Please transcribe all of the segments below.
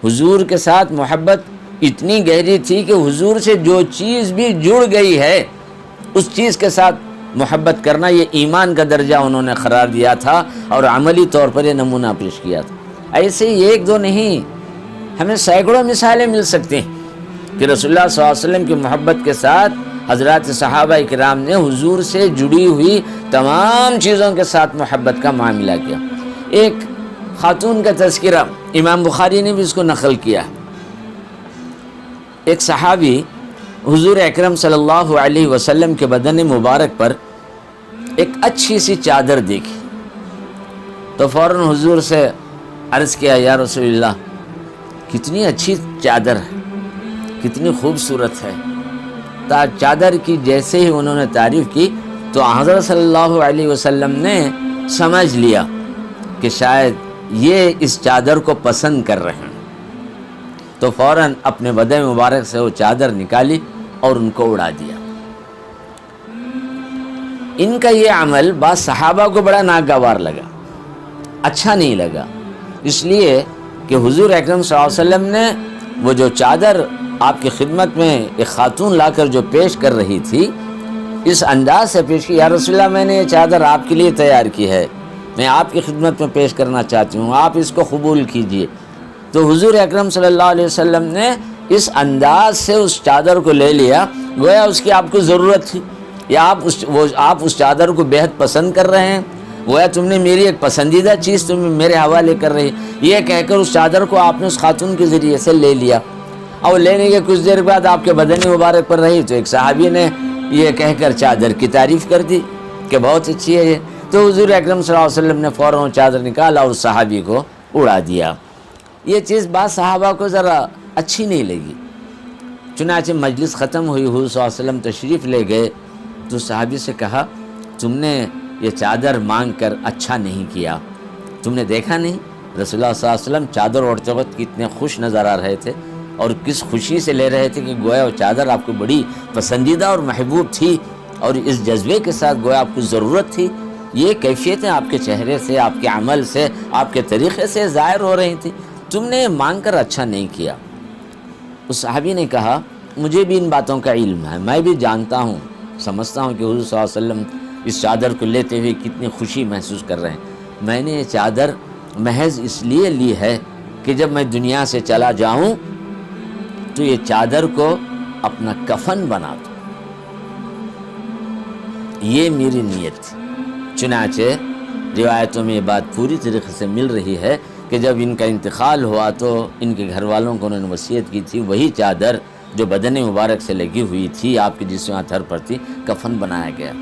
حضور کے ساتھ محبت اتنی گہری تھی کہ حضور سے جو چیز بھی جڑ گئی ہے اس چیز کے ساتھ محبت کرنا یہ ایمان کا درجہ انہوں نے قرار دیا تھا اور عملی طور پر یہ نمونہ پیش کیا تھا۔ ایسے ہی ایک دو نہیں، ہمیں سینکڑوں مثالیں مل سکتی ہیں کہ رسول اللہ صلی اللہ علیہ وسلم کی محبت کے ساتھ حضرات صحابہ کرام نے حضور سے جڑی ہوئی تمام چیزوں کے ساتھ محبت کا معاملہ کیا۔ ایک خاتون کا تذکرہ امام بخاری نے بھی اس کو نقل کیا۔ ایک صحابی حضور اکرم صلی اللہ علیہ وسلم کے بدن مبارک پر ایک اچھی سی چادر دیکھی تو فوراً حضور سے عرض کیا، یا رسول اللہ کتنی اچھی چادر ہے، کتنی خوبصورت ہے۔ چادر کی جیسے ہی انہوں نے تعریف کی تو حضرت صلی اللہ علیہ وسلم نے سمجھ لیا کہ شاید یہ اس چادر کو پسند کر رہے ہیں، تو فوراً اپنے بدن مبارک سے وہ چادر نکالی اور ان کو اڑا دیا۔ ان کا یہ عمل بعض صحابہ کو بڑا ناگوار لگا، اچھا نہیں لگا، اس لیے کہ حضور اکرم صلی اللہ علیہ وسلم نے وہ جو چادر آپ کی خدمت میں ایک خاتون لا کر جو پیش کر رہی تھی اس انداز سے پیش کی، یا رسول اللہ میں نے یہ چادر آپ کے لیے تیار کی ہے، میں آپ کی خدمت میں پیش کرنا چاہتی ہوں، آپ اس کو قبول کیجئے۔ تو حضور اکرم صلی اللہ علیہ وسلم نے اس انداز سے اس چادر کو لے لیا گویا اس کی آپ کو ضرورت تھی، یا آپ اس چادر کو بہت پسند کر رہے ہیں، گویا تم نے میری ایک پسندیدہ چیز تم میرے حوالے کر رہی، یہ کہہ کر اس چادر کو آپ نے اس خاتون کے ذریعے سے لے لیا، اور لینے کے کچھ دیر بعد آپ کے بدن مبارک پر رہی تو ایک صحابی نے یہ کہہ کر چادر کی تعریف کر دی کہ بہت اچھی ہے یہ، تو حضور اکرم صلی اللہ علیہ وسلم نے فوراً چادر نکالا اور اس صحابی کو اڑا دیا۔ یہ چیز بعض صحابہ کو ذرا اچھی نہیں لگی، چنانچہ مجلس ختم ہوئی، حضور صلی اللہ علیہ وسلم تشریف لے گئے تو صحابی سے کہا، تم نے یہ چادر مانگ کر اچھا نہیں کیا، تم نے دیکھا نہیں رسول اللہ صلی اللہ علیہ وسلم چادر اوڑھتے وقت کتنے خوش نظر آ رہے تھے اور کس خوشی سے لے رہے تھے کہ گویا وہ چادر آپ کو بڑی پسندیدہ اور محبوب تھی اور اس جذبے کے ساتھ گویا آپ کو ضرورت تھی، یہ کیفیتیں آپ کے چہرے سے، آپ کے عمل سے، آپ کے طریقے سے ظاہر ہو رہی تھیں، تم نے مانگ کر اچھا نہیں کیا۔ اس صحابی نے کہا، مجھے بھی ان باتوں کا علم ہے، میں بھی جانتا ہوں، سمجھتا ہوں کہ حضور صلی اللہ علیہ وسلم اس چادر کو لیتے ہوئے کتنی خوشی محسوس کر رہے ہیں، میں نے یہ چادر محض اس لیے لی ہے کہ جب میں دنیا سے چلا جاؤں تو یہ چادر کو اپنا کفن بنا دوں، یہ میری نیت تھی۔ چنانچہ روایتوں میں یہ بات پوری طریقے سے مل رہی ہے کہ جب ان کا انتقال ہوا تو ان کے گھر والوں کو انہوں نے وصیت کی تھی وہی چادر جو بدن مبارک سے لگی ہوئی تھی آپ کے جسم اتھر پر تھی، کفن بنایا گیا۔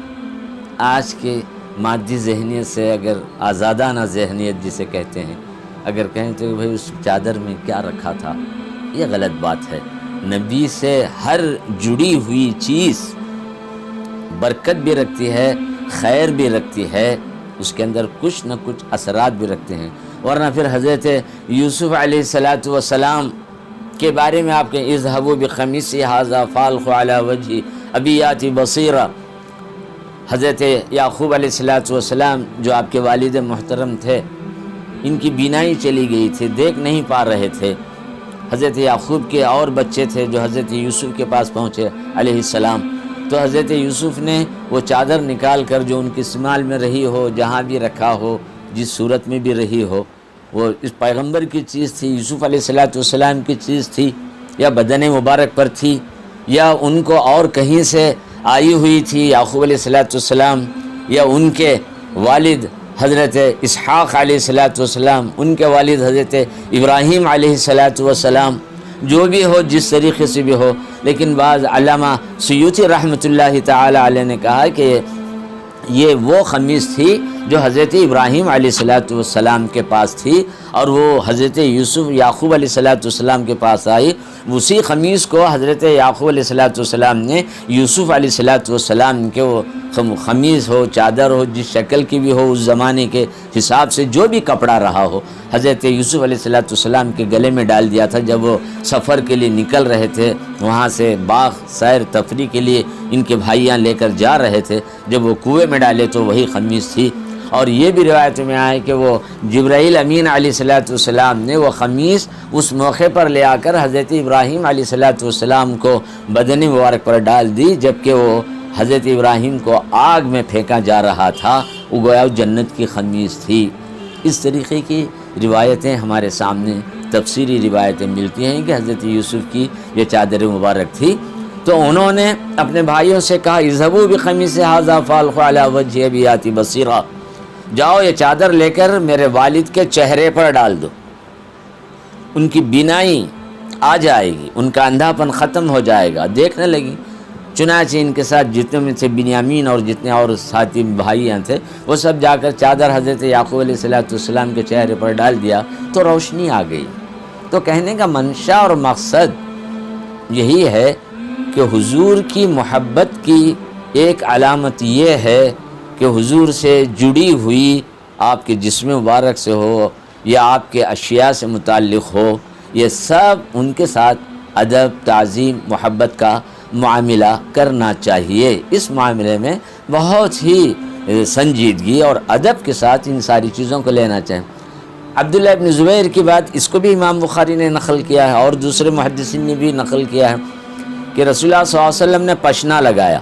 آج کے مادی ذہنیت سے اگر آزادانہ ذہنیت جسے کہتے ہیں اگر کہیں تو بھئی اس چادر میں کیا رکھا تھا، یہ غلط بات ہے۔ نبی سے ہر جڑی ہوئی چیز برکت بھی رکھتی ہے، خیر بھی رکھتی ہے، اس کے اندر کچھ نہ کچھ اثرات بھی رکھتے ہیں، ورنہ پھر حضرت یوسف علیہ السلام کے بارے میں آپ کے اذهبوا بقمیصی ھذا فالقوا علی وجہ ابی یاتی بصیرا، حضرت یعقوب علیہ السلام جو آپ کے والد محترم تھے، ان کی بینائی چلی گئی تھی، دیکھ نہیں پا رہے تھے۔ حضرت یعقوب کے اور بچے تھے جو حضرت یوسف کے پاس پہنچے علیہ السلام، تو حضرت یوسف نے وہ چادر نکال کر جو ان کی استعمال میں رہی ہو، جہاں بھی رکھا ہو، جس صورت میں بھی رہی ہو، وہ اس پیغمبر کی چیز تھی، یوسف علیہ السلام کی چیز تھی، یا بدن مبارک پر تھی، یا ان کو اور کہیں سے آئی ہوئی تھی، یعقوب علیہ السلام یا ان کے والد حضرت اسحاق علیہ السلام، ان کے والد حضرت ابراہیم علیہ السلام، جو بھی ہو جس طریقے سے بھی ہو، لیکن بعض علامہ سیوطی رحمۃ اللہ تعالی علیہ نے کہا کہ یہ وہ قمیص تھی جو حضرت ابراہیم علیہ السلام کے پاس تھی اور وہ حضرت یعقوب علیہ السلام کے پاس آئی، اسی قمیص کو حضرت یعقوب علیہ السلام نے یوسف علیہ السلام کے وہ قمیص ہو، چادر ہو، جس شکل کی بھی ہو، اس زمانے کے حساب سے جو بھی کپڑا رہا ہو، حضرت یوسف علیہ السلام کے گلے میں ڈال دیا تھا جب وہ سفر کے لیے نکل رہے تھے، وہاں سے باغ سیر تفریح کے لیے ان کے بھائیاں لے کر جا رہے تھے، جب وہ کنویں میں ڈالے تو وہی قمیص تھی، اور یہ بھی روایت میں آئے کہ وہ جبرائیل امین علیہ الصلوۃ والسلام نے وہ خمیس اس موقع پر لے آ کر حضرت ابراہیم علیہ الصلوۃ والسلام کو بدن مبارک پر ڈال دی، جبکہ وہ حضرت ابراہیم کو آگ میں پھینکا جا رہا تھا، وہ گویا جنت کی خمیس تھی۔ اس طریقے کی روایتیں ہمارے سامنے تفسیری روایتیں ملتی ہیں کہ حضرت یوسف کی یہ چادر مبارک تھی۔ تو انہوں نے اپنے بھائیوں سے کہا اذهبوا بقمیص ھذا فالقوا علی وجہ ابی یأتی بصیرا، جاؤ یہ چادر لے کر میرے والد کے چہرے پر ڈال دو، ان کی بینائی آ جائے گی، ان کا اندھاپن ختم ہو جائے گا، دیکھنے لگی۔ چنانچہ ان کے ساتھ جتنے میں تھے بنیامین اور جتنے اور ساتھی بھائیاں تھے وہ سب جا کر چادر حضرت یعقوب علیہ السلام کے چہرے پر ڈال دیا تو روشنی آ گئی۔ تو کہنے کا منشا اور مقصد یہی ہے کہ حضور کی محبت کی ایک علامت یہ ہے کہ حضور سے جڑی ہوئی آپ کے جسم مبارک سے ہو یا آپ کے اشیاء سے متعلق ہو، یہ سب ان کے ساتھ ادب، تعظیم، محبت کا معاملہ کرنا چاہیے۔ اس معاملے میں بہت ہی سنجیدگی اور ادب کے ساتھ ان ساری چیزوں کو لینا چاہیے۔ عبداللہ ابن زبیر کی بات اس کو بھی امام بخاری نے نقل کیا ہے اور دوسرے محدثین نے بھی نقل کیا ہے کہ رسول اللہ صلی اللہ علیہ وسلم نے پشنا لگایا،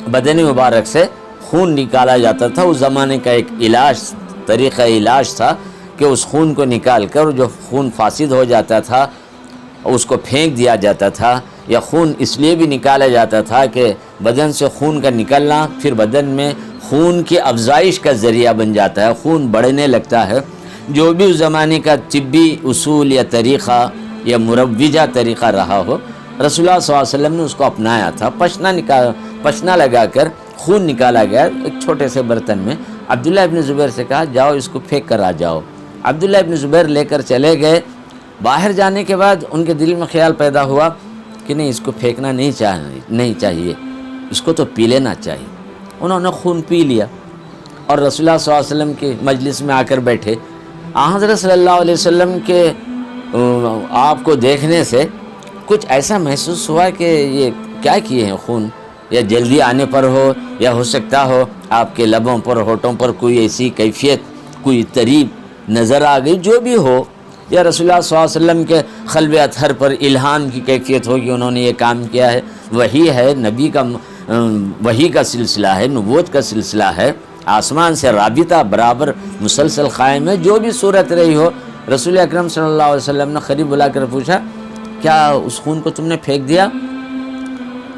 بدن مبارک سے خون نکالا جاتا تھا۔ اس زمانے کا ایک طریقہ علاج تھا کہ اس خون کو نکال کر جو خون فاسد ہو جاتا تھا اس کو پھینک دیا جاتا تھا، یا خون اس لیے بھی نکالا جاتا تھا کہ بدن سے خون کا نکلنا پھر بدن میں خون کی افزائش کا ذریعہ بن جاتا ہے، خون بڑھنے لگتا ہے۔ جو بھی اس زمانے کا طبی اصول یا طریقہ یا مروجہ طریقہ رہا ہو، رسول اللہ صلی اللہ علیہ وسلم نے اس کو اپنایا تھا۔ پشنا لگا کر خون نکالا گیا ایک چھوٹے سے برتن میں۔ عبداللہ ابن زبیر سے کہا جاؤ اس کو پھینک کر آ جاؤ۔ عبداللہ ابن زبیر لے کر چلے گئے۔ باہر جانے کے بعد ان کے دل میں خیال پیدا ہوا کہ نہیں، اس کو پھینکنا نہیں چاہیے، اس کو تو پی لینا چاہیے۔ انہوں نے خون پی لیا اور رسول اللہ صلی اللہ علیہ وسلم کی مجلس میں آ کر بیٹھے۔ حضرت صلی اللہ علیہ وسلم کے آپ کو دیکھنے سے کچھ ایسا محسوس ہوا کہ یہ کیا کیے ہیں خون، یا جلدی آنے پر ہو یا ہو سکتا ہو آپ کے لبوں پر ہونٹوں پر کوئی ایسی کیفیت، کوئی تریب نظر آ گئی، جو بھی ہو، یا رسول اللہ صلی اللہ علیہ وسلم کے قلب اطہر پر الہام کی کیفیت ہو کہ انہوں نے یہ کام کیا ہے۔ وحی ہے، نبی کا وحی کا سلسلہ ہے، نبوت کا سلسلہ ہے، آسمان سے رابطہ برابر مسلسل قائم ہے۔ جو بھی صورت رہی ہو، رسول اکرم صلی اللہ علیہ وسلم نے قریب بلا کر پوچھا کیا اس خون کو تم نے پھینک دیا؟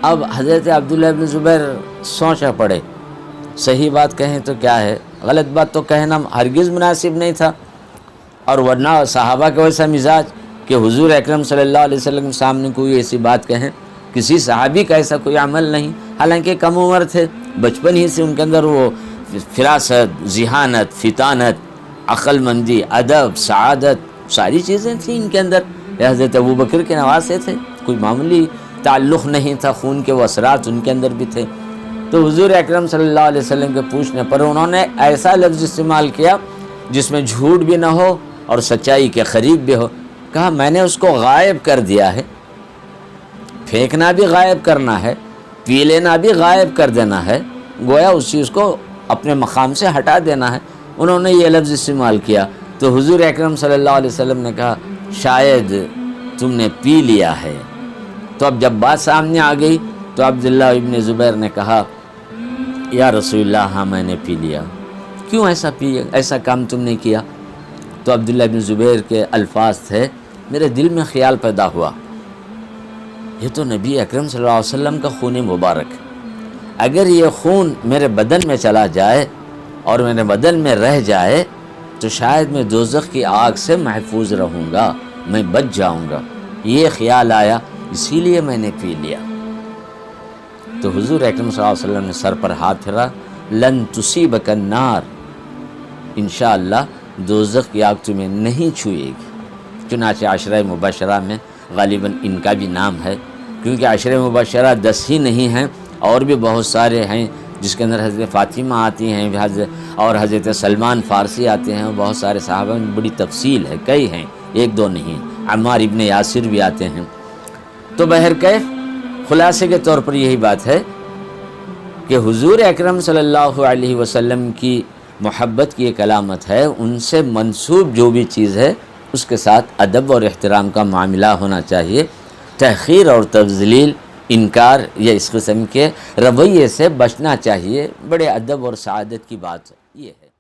اب حضرت عبداللہ ابن زبیر سوچا پڑے، صحیح بات کہیں تو کیا ہے، غلط بات تو کہنا ہرگز مناسب نہیں تھا، اور ورنہ صحابہ کا ویسا مزاج کہ حضور اکرم صلی اللہ علیہ وسلم کے سامنے کوئی ایسی بات کہیں، کسی صحابی کا ایسا کوئی عمل نہیں، حالانکہ کم عمر تھے، بچپن ہی سے ان کے اندر وہ فراست، ذہانت، فطانت، عقل مندی، ادب، سعادت، ساری چیزیں تھیں ان کے اندر۔ حضرت ابوبکر کے نواسے تھے، کوئی معمولی تعلق نہیں تھا، خون کے وہ اثرات ان کے اندر بھی تھے۔ تو حضور اکرم صلی اللہ علیہ وسلم کے پوچھنے پر انہوں نے ایسا لفظ استعمال کیا جس میں جھوٹ بھی نہ ہو اور سچائی کے قریب بھی ہو۔ کہا میں نے اس کو غائب کر دیا ہے، پھینکنا بھی غائب کرنا ہے، پی لینا بھی غائب کر دینا ہے، گویا اس چیز کو اپنے مقام سے ہٹا دینا ہے۔ انہوں نے یہ لفظ استعمال کیا تو حضور اکرم صلی اللہ علیہ وسلم نے کہا شاید تم نے پی لیا ہے۔ تو اب جب بات سامنے آ گئی تو عبداللہ ابن زبیر نے کہا یا رسول اللہ ہاں میں نے پی لیا۔ کیوں ایسا کام تم نے کیا؟ تو عبداللہ ابن زبیر کے الفاظ تھے، میرے دل میں خیال پیدا ہوا یہ تو نبی اکرم صلی اللہ علیہ وسلم کا خون مبارک ہے، اگر یہ خون میرے بدن میں چلا جائے اور میرے بدن میں رہ جائے تو شاید میں دوزخ کی آگ سے محفوظ رہوں گا، میں بچ جاؤں گا۔ یہ خیال آیا، اسی لیے میں نے پی لیا۔ تو حضور اکرم صلی اللہ علیہ وسلم نے سر پر ہاتھ پھیرا، لن تصیبک النار، انشاءاللہ دوزخ کی آگ تمہیں نہیں چھوئے گی۔ چنانچہ عشرہ مبشرہ میں غالباً ان کا بھی نام ہے، کیونکہ عشرہ مبشرہ 10 ہی نہیں ہیں، اور بھی بہت سارے ہیں جس کے اندر حضرت فاطمہ آتی ہیں اور حضرت سلمان فارسی آتے ہیں، بہت سارے صحابہ میں بڑی تفصیل ہے، کئی ہیں، ایک دو نہیں، عمار ابن یاسر بھی آتے ہیں۔ تو بہرکیف خلاصے کے طور پر یہی بات ہے کہ حضور اکرم صلی اللہ علیہ وسلم کی محبت کی ایک علامت ہے، ان سے منسوب جو بھی چیز ہے اس کے ساتھ ادب اور احترام کا معاملہ ہونا چاہیے۔ تحقیر اور تذلیل، انکار یا اس قسم کے رویے سے بچنا چاہیے۔ بڑے ادب اور سعادت کی بات یہ ہے۔